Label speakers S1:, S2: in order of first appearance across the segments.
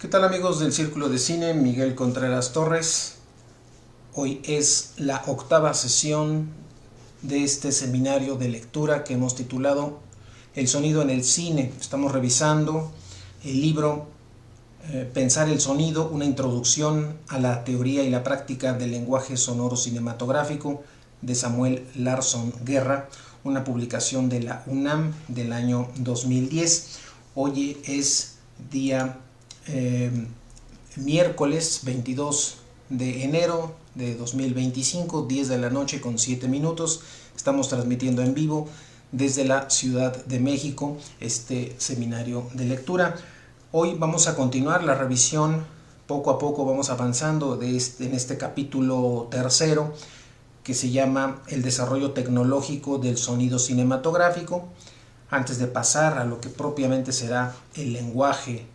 S1: ¿Qué tal amigos del Círculo de Cine? Miguel Contreras Torres. Hoy es la octava sesión de este seminario de lectura que hemos titulado El sonido en el cine. Estamos revisando el libro Pensar el sonido, una introducción a la teoría y la práctica del lenguaje sonoro cinematográfico de Samuel Larson Guerra, una publicación de la UNAM del año 2010. Hoy es día miércoles 22 de enero de 2025, 10 de la noche con 7 minutos. Estamos transmitiendo en vivo desde la Ciudad de México este seminario de lectura. Hoy vamos a continuar la revisión, poco a poco vamos avanzando en este capítulo tercero que se llama El desarrollo tecnológico del sonido cinematográfico. Antes de pasar a lo que propiamente será el lenguaje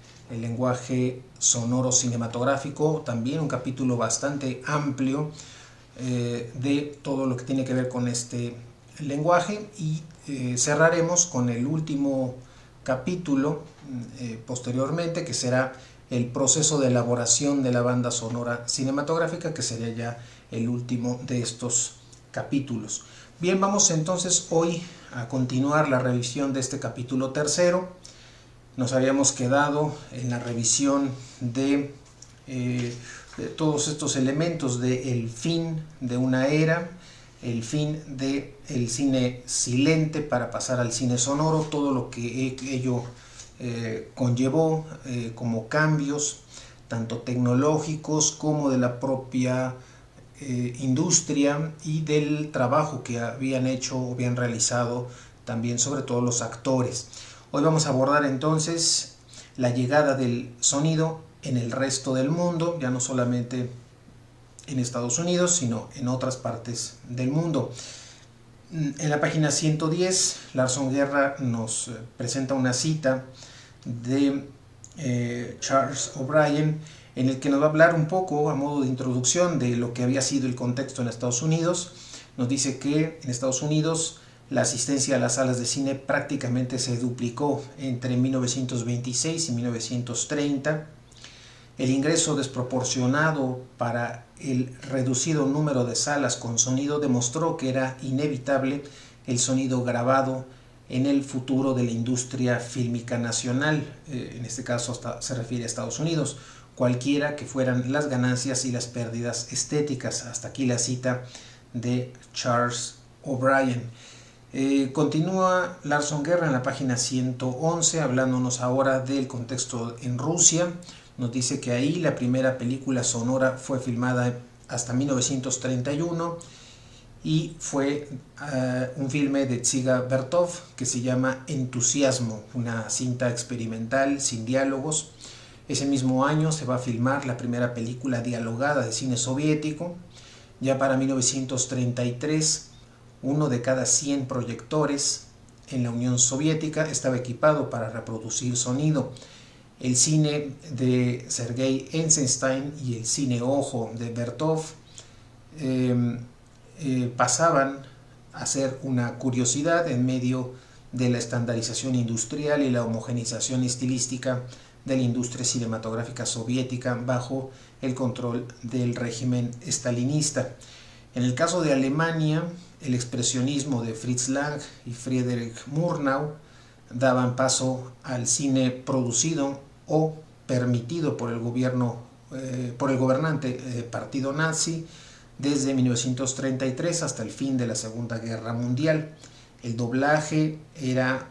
S1: sonoro cinematográfico, también un capítulo bastante amplio de todo lo que tiene que ver con este lenguaje, y cerraremos con el último capítulo posteriormente, que será el proceso de elaboración de la banda sonora cinematográfica, que sería ya el último de estos capítulos. Bien, vamos entonces hoy a continuar la revisión de este capítulo tercero. Nos habíamos quedado en la revisión de todos estos elementos del fin de una era, el fin del cine silente para pasar al cine sonoro, todo lo que ello conllevó como cambios, tanto tecnológicos como de la propia industria y del trabajo que habían hecho o habían realizado también sobre todo los actores. Hoy vamos a abordar entonces la llegada del sonido en el resto del mundo, ya no solamente en Estados Unidos, sino en otras partes del mundo. En la página 110, Larson Guerra nos presenta una cita de Charles O'Brien, en el que nos va a hablar un poco a modo de introducción de lo que había sido el contexto en Estados Unidos. Nos dice que en Estados Unidos la asistencia a las salas de cine prácticamente se duplicó entre 1926 y 1930. El ingreso desproporcionado para el reducido número de salas con sonido demostró que era inevitable el sonido grabado en el futuro de la industria fílmica nacional. En este caso se refiere a Estados Unidos, cualquiera que fueran las ganancias y las pérdidas estéticas. Hasta aquí la cita de Charles O'Brien. Continúa Larson Guerra en la página 111 hablándonos ahora del contexto en Rusia. Nos dice que ahí la primera película sonora fue filmada hasta 1931 y fue un filme de Dziga Vertov que se llama Entusiasmo, una cinta experimental sin diálogos. Ese mismo año se va a filmar la primera película dialogada de cine soviético. Ya para 1933, uno de cada 100 proyectores en la Unión Soviética estaba equipado para reproducir sonido. El cine de Sergei Eisenstein y el cine ojo de Vertov pasaban a ser una curiosidad en medio de la estandarización industrial y la homogeneización estilística de la industria cinematográfica soviética bajo el control del régimen estalinista. En el caso de Alemania, el expresionismo de Fritz Lang y Friedrich Murnau daban paso al cine producido o permitido por el gobernante partido nazi desde 1933 hasta el fin de la Segunda Guerra Mundial. El doblaje era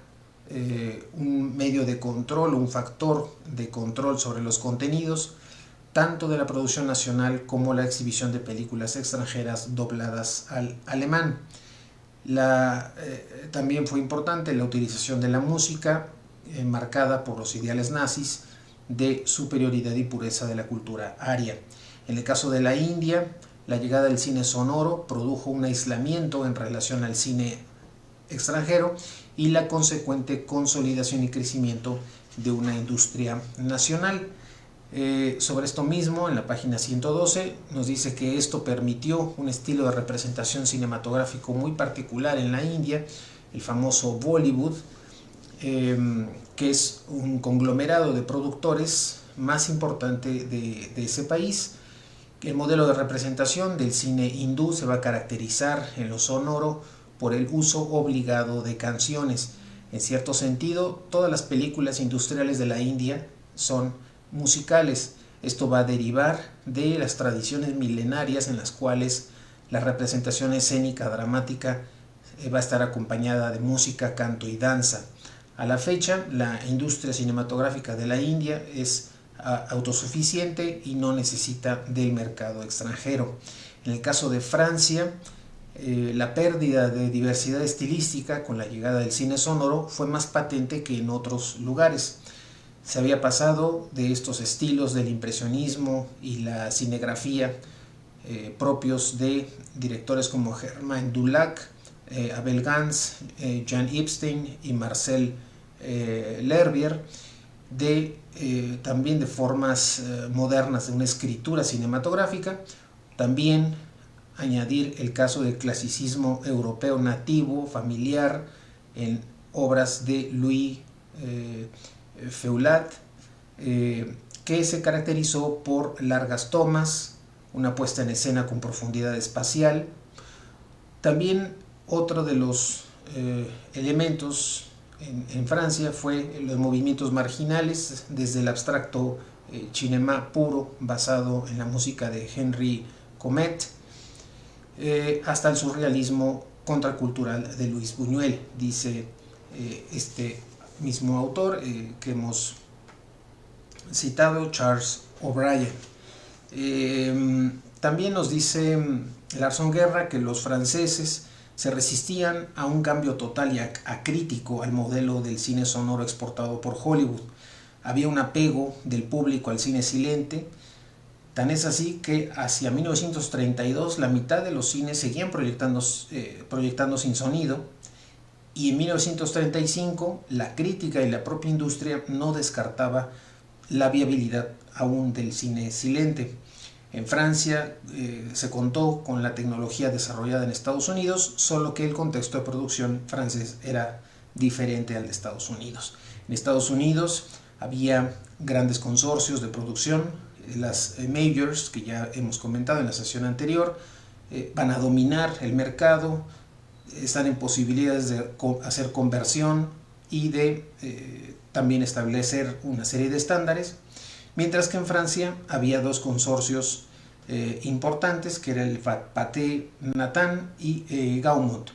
S1: un medio de control, un factor de control sobre los contenidos, tanto de la producción nacional como la exhibición de películas extranjeras dobladas al alemán. También fue importante la utilización de la música marcada por los ideales nazis de superioridad y pureza de la cultura aria. En el caso de la India, la llegada del cine sonoro produjo un aislamiento en relación al cine extranjero y la consecuente consolidación y crecimiento de una industria nacional. Sobre esto mismo, en la página 112, nos dice que esto permitió un estilo de representación cinematográfico muy particular en la India, el famoso Bollywood, que es un conglomerado de productores más importante de ese país. El modelo de representación del cine hindú se va a caracterizar en lo sonoro por el uso obligado de canciones. En cierto sentido, todas las películas industriales de la India son musicales. Esto va a derivar de las tradiciones milenarias en las cuales la representación escénica dramática va a estar acompañada de música, canto y danza. A la fecha, la industria cinematográfica de la India es autosuficiente y no necesita del mercado extranjero. En el caso de Francia, la pérdida de diversidad estilística con la llegada del cine sonoro fue más patente que en otros lugares. Se había pasado de estos estilos del impresionismo y la cinegrafía propios de directores como Germain Dulac, Abel Gance, Jean Epstein y Marcel L'Herbier, también de formas modernas de una escritura cinematográfica. También añadir el caso del clasicismo europeo nativo, familiar, en obras de Louis Feuillade, que se caracterizó por largas tomas, una puesta en escena con profundidad espacial. También otro de los elementos en Francia fue los movimientos marginales, desde el abstracto cinéma puro basado en la música de Henry Comet, hasta el surrealismo contracultural de Luis Buñuel, dice este mismo autor que hemos citado, Charles O'Brien. También nos dice Larson Guerra que los franceses se resistían a un cambio total y acrítico al modelo del cine sonoro exportado por Hollywood. Había un apego del público al cine silente, tan es así que hacia 1932 la mitad de los cines seguían proyectando sin sonido, y en 1935 la crítica y la propia industria no descartaba la viabilidad aún del cine silente. En Francia se contó con la tecnología desarrollada en Estados Unidos, solo que el contexto de producción francés era diferente al de Estados Unidos. En Estados Unidos había grandes consorcios de producción, las majors, que ya hemos comentado en la sesión anterior, van a dominar el mercado, están en posibilidades de hacer conversión y de también establecer una serie de estándares, mientras que en Francia había dos consorcios importantes, que era el Pathé Nathan y Gaumont,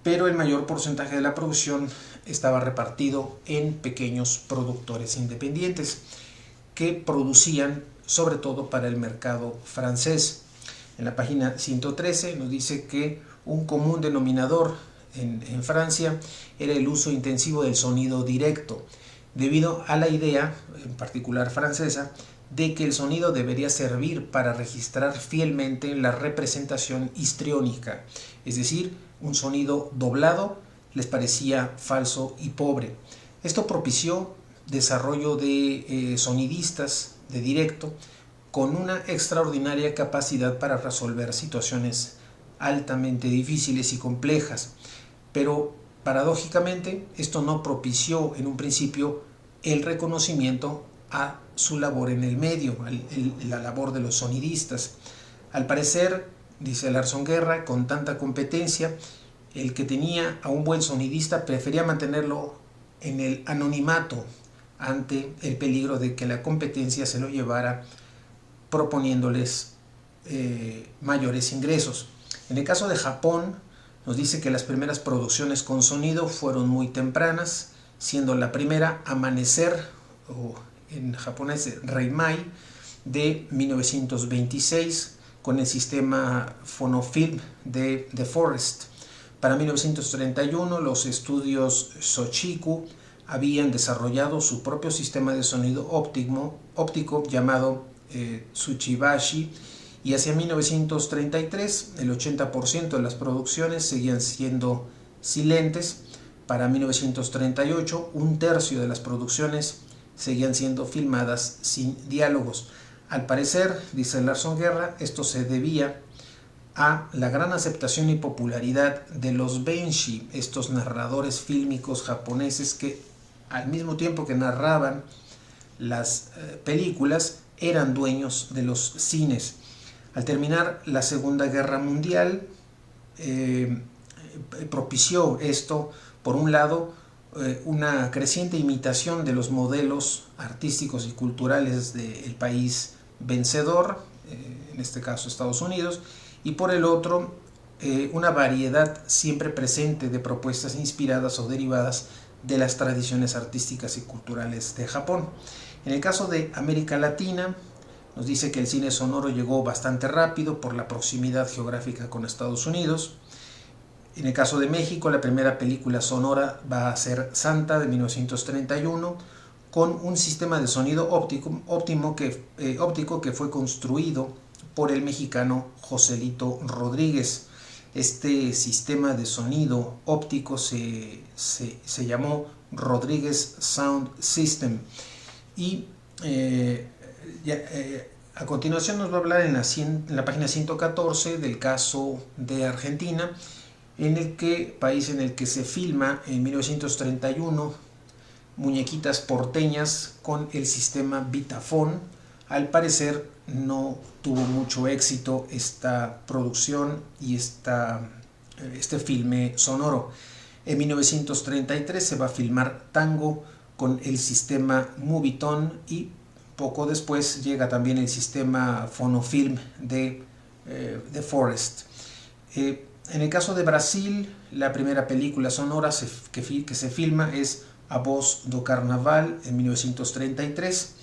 S1: pero el mayor porcentaje de la producción estaba repartido en pequeños productores independientes que producían sobre todo para el mercado francés. En la página 113 nos dice que un común denominador en Francia era el uso intensivo del sonido directo, debido a la idea, en particular francesa, de que el sonido debería servir para registrar fielmente la representación histriónica, es decir, un sonido doblado les parecía falso y pobre. Esto propició desarrollo de sonidistas de directo con una extraordinaria capacidad para resolver situaciones altamente difíciles y complejas, pero paradójicamente esto no propició en un principio el reconocimiento a su labor en el medio, la labor de los sonidistas. Al parecer, dice Larson Guerra, con tanta competencia, el que tenía a un buen sonidista prefería mantenerlo en el anonimato ante el peligro de que la competencia se lo llevara proponiéndoles mayores ingresos. En el caso de Japón, nos dice que las primeras producciones con sonido fueron muy tempranas, siendo la primera Amanecer, o en japonés Reimai, de 1926, con el sistema Phonofilm de The Forest. Para 1931, los estudios Sochiku habían desarrollado su propio sistema de sonido óptico llamado Tsuchibashi, y hacia 1933 el 80% de las producciones seguían siendo silentes. Para 1938 un tercio de las producciones seguían siendo filmadas sin diálogos. Al parecer, dice Larson Guerra, esto se debía a la gran aceptación y popularidad de los benshi, estos narradores fílmicos japoneses que al mismo tiempo que narraban las películas eran dueños de los cines. Al terminar la Segunda Guerra Mundial, propició esto, por un lado, una creciente imitación de los modelos artísticos y culturales del país vencedor, en este caso Estados Unidos, y por el otro, una variedad siempre presente de propuestas inspiradas o derivadas de las tradiciones artísticas y culturales de Japón. En el caso de América Latina, nos dice que el cine sonoro llegó bastante rápido por la proximidad geográfica con Estados Unidos. En el caso de México, la primera película sonora va a ser Santa, de 1931, con un sistema de sonido óptico que fue construido por el mexicano Joselito Rodríguez. Este sistema de sonido óptico se llamó Rodríguez Sound System. Y a continuación nos va a hablar en la página 114 del caso de Argentina, país en el que se filma en 1931 Muñequitas Porteñas con el sistema Vitafone. Al parecer no tuvo mucho éxito esta producción y este filme sonoro. En 1933 se va a filmar Tango con el sistema Movietone y poco después llega también el sistema Fonofilm de Forest. En el caso de Brasil, la primera película sonora que se filma es A Voz do Carnaval en 1933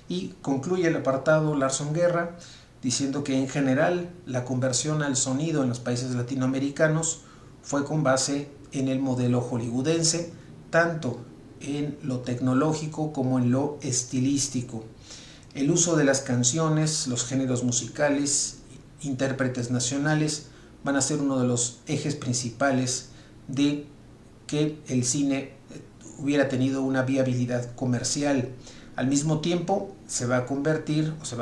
S1: y concluye el apartado Larson Guerra diciendo que en general la conversión al sonido en los países latinoamericanos fue con base en el modelo hollywoodense, tanto en lo tecnológico como en lo estilístico. El uso de las canciones, los géneros musicales, intérpretes nacionales van a ser uno de los ejes principales de que el cine hubiera tenido una viabilidad comercial. Al mismo tiempo se va a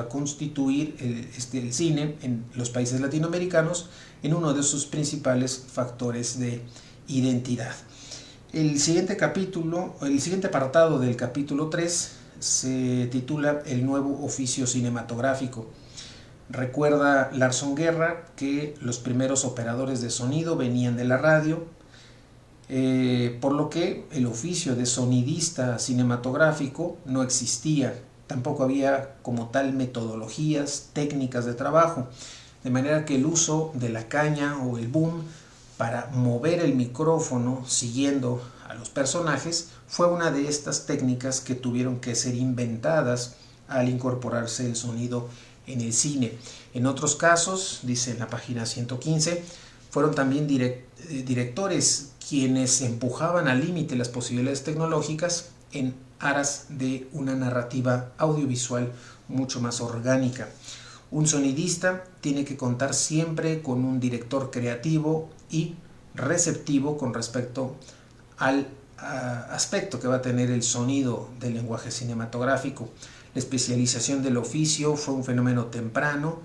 S1: constituir el cine en los países latinoamericanos en uno de sus principales factores de identidad. El siguiente apartado del capítulo 3 se titula El nuevo oficio cinematográfico. Recuerda Larson Guerra que los primeros operadores de sonido venían de la radio, por lo que el oficio de sonidista cinematográfico no existía. Tampoco había como tal metodologías, técnicas de trabajo, de manera que el uso de la caña o el boom para mover el micrófono siguiendo a los personajes fue una de estas técnicas que tuvieron que ser inventadas al incorporarse el sonido en el cine. En otros casos, dice en la página 115, fueron también directores quienes empujaban al límite las posibilidades tecnológicas en aras de una narrativa audiovisual mucho más orgánica. Un sonidista tiene que contar siempre con un director creativo y receptivo con respecto al aspecto que va a tener el sonido del lenguaje cinematográfico. La especialización del oficio fue un fenómeno temprano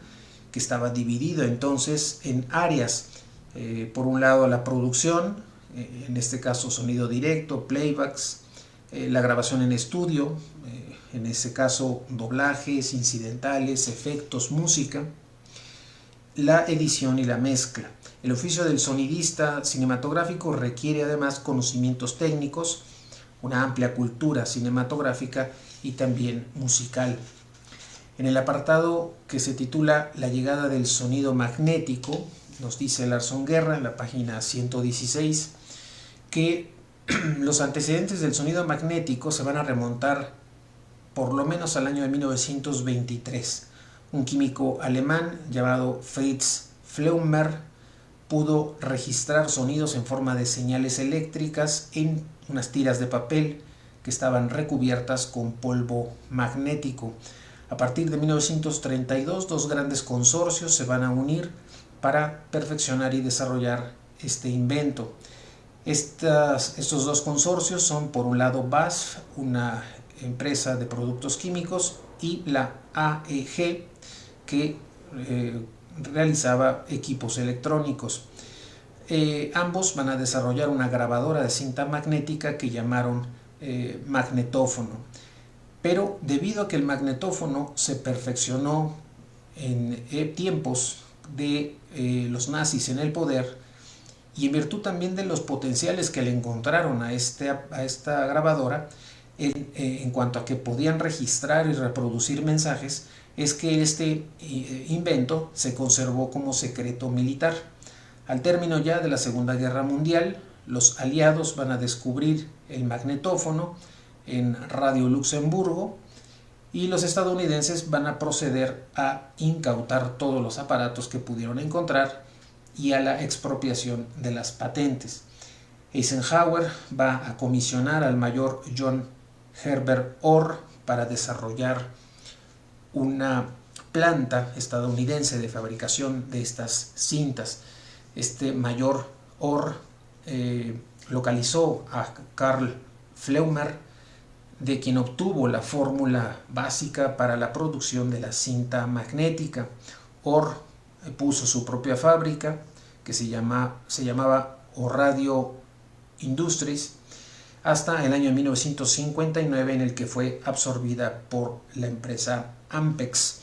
S1: que estaba dividido entonces en áreas. Por un lado la producción, en este caso sonido directo, playbacks, la grabación en estudio, en ese caso doblajes, incidentales, efectos, música, la edición y la mezcla. El oficio del sonidista cinematográfico requiere además conocimientos técnicos, una amplia cultura cinematográfica y también musical. En el apartado que se titula La llegada del sonido magnético, nos dice Larson Guerra en la página 116 que los antecedentes del sonido magnético se van a remontar por lo menos al año de 1923. Un químico alemán llamado Fritz Fleumer pudo registrar sonidos en forma de señales eléctricas en unas tiras de papel que estaban recubiertas con polvo magnético. A partir de 1932, dos grandes consorcios se van a unir para perfeccionar y desarrollar este invento. Estos dos consorcios son, por un lado, BASF, una empresa de productos químicos, y la AEG, que realizaba equipos electrónicos. Ambos van a desarrollar una grabadora de cinta magnética que llamaron magnetófono. Pero debido a que el magnetófono se perfeccionó en tiempos de los nazis en el poder, y en virtud también de los potenciales que le encontraron a esta grabadora, en cuanto a que podían registrar y reproducir mensajes, es que este invento se conservó como secreto militar. Al término ya de la Segunda Guerra Mundial, los aliados van a descubrir el magnetófono en Radio Luxemburgo y los estadounidenses van a proceder a incautar todos los aparatos que pudieron encontrar y a la expropiación de las patentes. Eisenhower va a comisionar al mayor John Herbert Orr para desarrollar una planta estadounidense de fabricación de estas cintas. Este mayor Orr localizó a Carl Fleumer, de quien obtuvo la fórmula básica para la producción de la cinta magnética. Orr puso su propia fábrica que se llamaba O'Radio Industries hasta el año 1959, en el que fue absorbida por la empresa Ampex.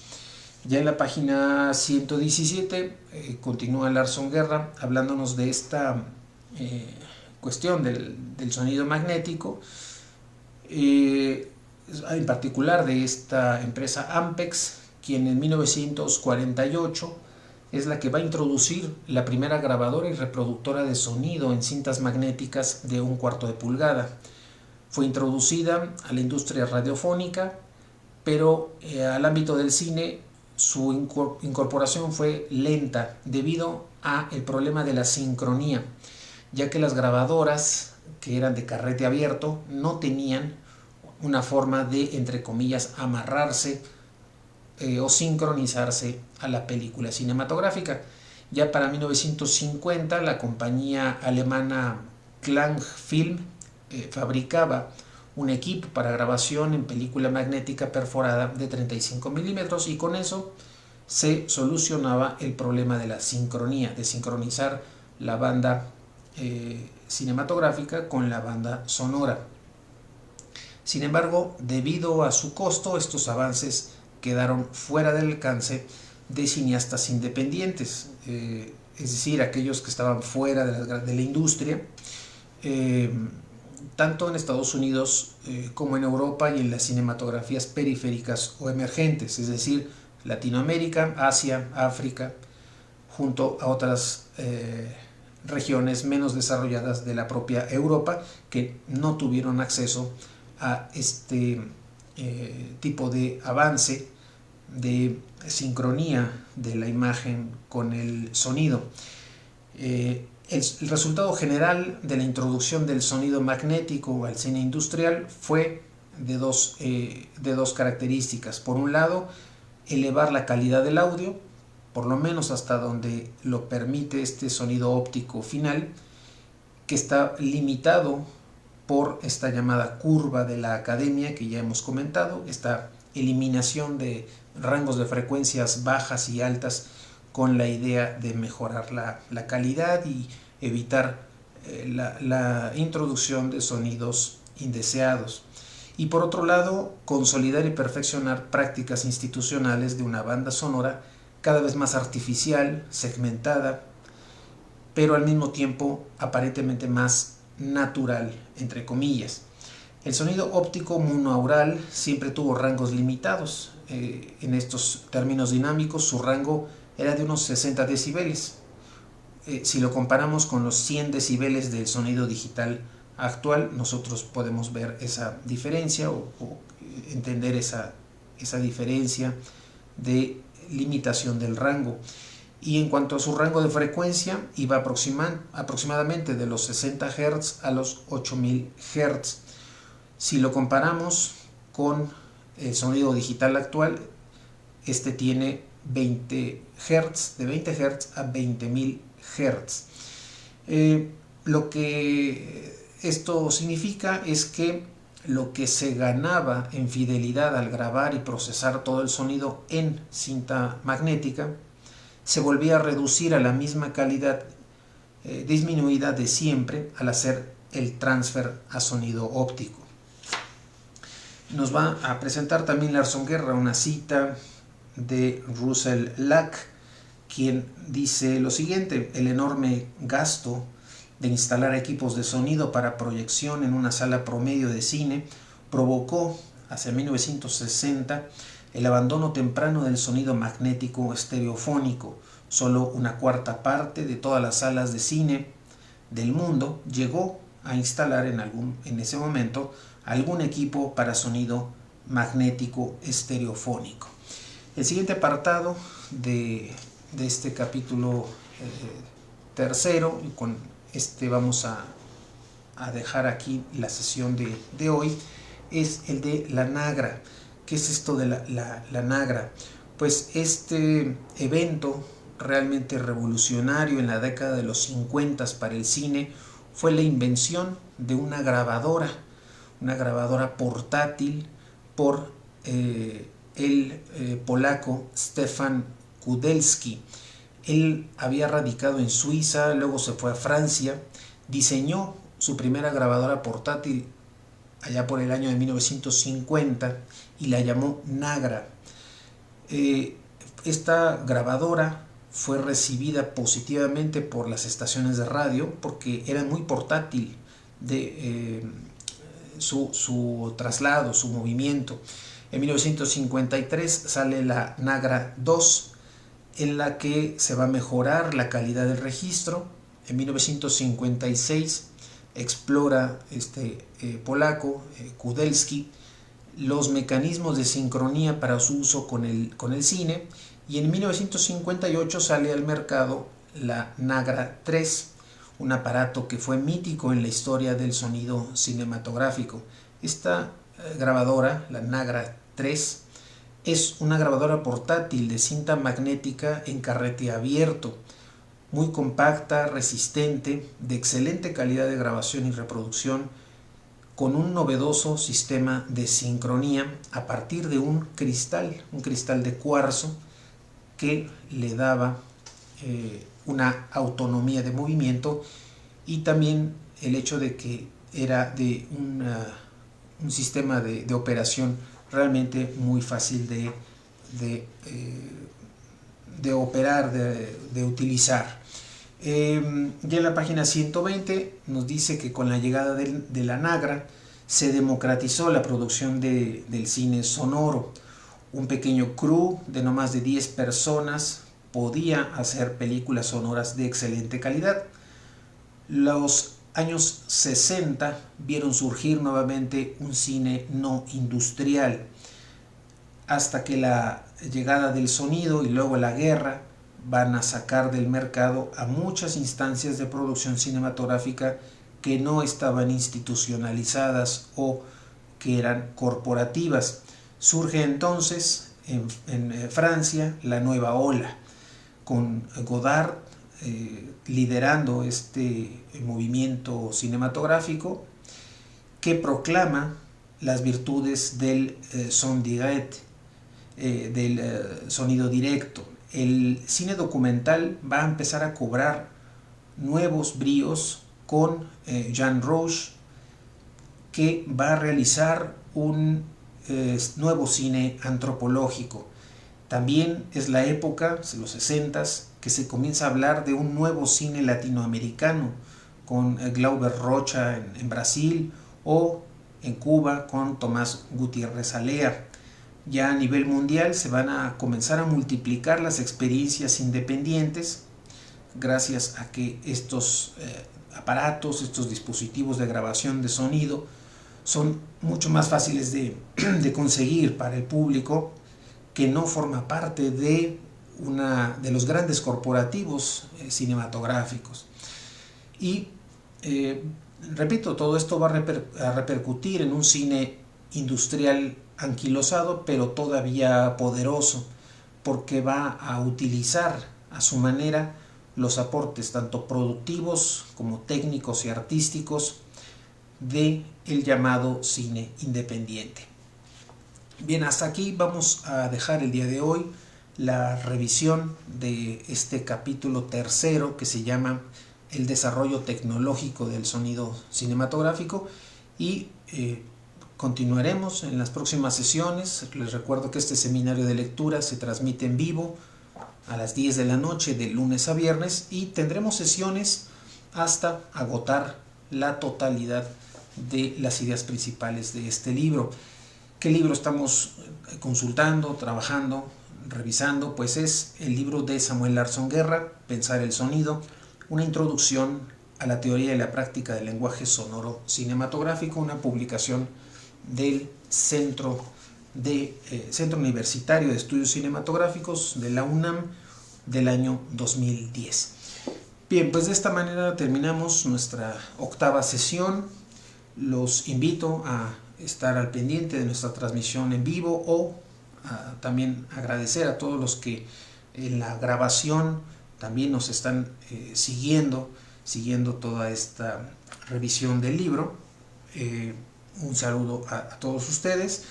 S1: Ya en la página 117 continúa Larson Guerra hablándonos de esta cuestión del sonido magnético, en particular de esta empresa Ampex, quien en 1948 es la que va a introducir la primera grabadora y reproductora de sonido en cintas magnéticas de 1/4 de pulgada. Fue introducida a la industria radiofónica, pero al ámbito del cine su incorporación fue lenta debido a el problema de la sincronía, ya que las grabadoras, que eran de carrete abierto, no tenían una forma de, entre comillas, amarrarse o sincronizarse a la película cinematográfica. Ya para 1950 la compañía alemana Klangfilm fabricaba un equipo para grabación en película magnética perforada de 35 milímetros, y con eso se solucionaba el problema de la sincronía, de sincronizar la banda cinematográfica con la banda sonora. Sin embargo, debido a su costo, estos avances quedaron fuera del alcance de cineastas independientes, es decir, aquellos que estaban fuera de la industria, tanto en Estados Unidos como en Europa y en las cinematografías periféricas o emergentes, es decir, Latinoamérica, Asia, África, junto a otras regiones menos desarrolladas de la propia Europa, que no tuvieron acceso a este tipo de avance de sincronía de la imagen con el sonido. El resultado general de la introducción del sonido magnético al cine industrial fue de dos características. Por un lado, elevar la calidad del audio, por lo menos hasta donde lo permite este sonido óptico final, que está limitado por esta llamada curva de la academia que ya hemos comentado, esta eliminación de rangos de frecuencias bajas y altas con la idea de mejorar la calidad y evitar la introducción de sonidos indeseados. Y por otro lado, consolidar y perfeccionar prácticas institucionales de una banda sonora cada vez más artificial, segmentada, pero al mismo tiempo aparentemente más natural, entre comillas. El sonido óptico monoaural siempre tuvo rangos limitados. En estos términos dinámicos, su rango era de unos 60 decibeles. Si lo comparamos con los 100 decibeles del sonido digital actual, nosotros podemos ver esa diferencia o entender esa diferencia de limitación del rango. Y en cuanto a su rango de frecuencia, iba aproximadamente de los 60 Hz a los 8000 Hz. Si lo comparamos con el sonido digital actual, este tiene 20 Hz, de 20 Hz a 20.000 Hz. Lo que esto significa es que lo que se ganaba en fidelidad al grabar y procesar todo el sonido en cinta magnética se volvía a reducir a la misma calidad disminuida de siempre al hacer el transfer a sonido óptico. nos va a presentar también Larson Guerra una cita de Russell Lack, quien dice lo siguiente: el enorme gasto de instalar equipos de sonido para proyección en una sala promedio de cine provocó hacia 1960 el abandono temprano del sonido magnético estereofónico. Solo una cuarta parte de todas las salas de cine del mundo llegó a instalar en ese momento algún equipo para sonido magnético estereofónico. El siguiente apartado de este capítulo tercero, y con este vamos a dejar aquí la sesión de hoy, es el de la Nagra. ¿Qué es esto de la Nagra? Pues este evento realmente revolucionario en la década de los 50 para el cine fue la invención de una grabadora portátil por el polaco Stefan Kudelski. Él había radicado en Suiza, luego se fue a Francia, diseñó su primera grabadora portátil allá por el año de 1950 y la llamó Nagra. Esta grabadora fue recibida positivamente por las estaciones de radio porque era muy portátil su traslado, su movimiento. En 1953 sale la Nagra 2, en la que se va a mejorar la calidad del registro. En 1956 explora polaco Kudelski los mecanismos de sincronía para su uso con el cine, y en 1958 sale al mercado la Nagra 3, un aparato que fue mítico en la historia del sonido cinematográfico. Esta grabadora, la Nagra 3, es una grabadora portátil de cinta magnética en carrete abierto, muy compacta, resistente, de excelente calidad de grabación y reproducción, con un novedoso sistema de sincronía a partir de un cristal de cuarzo que le daba una autonomía de movimiento, y también el hecho de que era de un sistema de operación realmente muy fácil de operar, de utilizar. Ya en la página 120 nos dice que con la llegada de la Nagra se democratizó la producción del cine sonoro. Un pequeño crew de no más de 10 personas podía hacer películas sonoras de excelente calidad. Los años 60 vieron surgir nuevamente un cine no industrial, hasta que la llegada del sonido y luego la guerra van a sacar del mercado a muchas instancias de producción cinematográfica que no estaban institucionalizadas o que eran corporativas. Surge entonces en Francia la nueva ola, con Godard liderando este movimiento cinematográfico que proclama las virtudes del son direct, del sonido directo. El cine documental va a empezar a cobrar nuevos bríos con Jean Rouch, que va a realizar un nuevo cine antropológico. También es la época, los 60s, que se comienza a hablar de un nuevo cine latinoamericano, con Glauber Rocha en Brasil, o en Cuba con Tomás Gutiérrez Alea. Ya a nivel mundial se van a comenzar a multiplicar las experiencias independientes, gracias a que estos aparatos, estos dispositivos de grabación de sonido son mucho más fáciles de conseguir para el público que no forma parte de los grandes corporativos cinematográficos. Y repito, todo esto va a repercutir en un cine industrial anquilosado, pero todavía poderoso, porque va a utilizar a su manera los aportes tanto productivos como técnicos y artísticos de el llamado cine independiente. Bien, hasta aquí vamos a dejar el día de hoy la revisión de este capítulo tercero, que se llama El desarrollo tecnológico del sonido cinematográfico, y Continuaremos en las próximas sesiones. Les recuerdo que este seminario de lectura se transmite en vivo a las 10 de la noche de lunes a viernes y tendremos sesiones hasta agotar la totalidad de las ideas principales de este libro. ¿Qué libro estamos consultando, trabajando, revisando? Pues es el libro de Samuel Larson Guerra, Pensar el sonido, una introducción a la teoría y la práctica del lenguaje sonoro cinematográfico, una publicación del Centro Universitario de Estudios Cinematográficos de la UNAM del año 2010. Bien, pues de esta manera terminamos nuestra octava sesión. Los invito a estar al pendiente de nuestra transmisión en vivo o también agradecer a todos los que en la grabación también nos están siguiendo toda esta revisión del libro. Un saludo a todos ustedes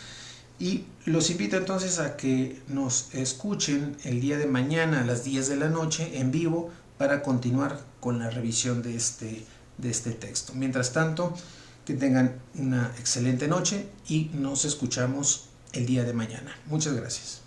S1: y los invito entonces a que nos escuchen el día de mañana a las 10 de la noche en vivo para continuar con la revisión de este texto. Mientras tanto, que tengan una excelente noche y nos escuchamos el día de mañana. Muchas gracias.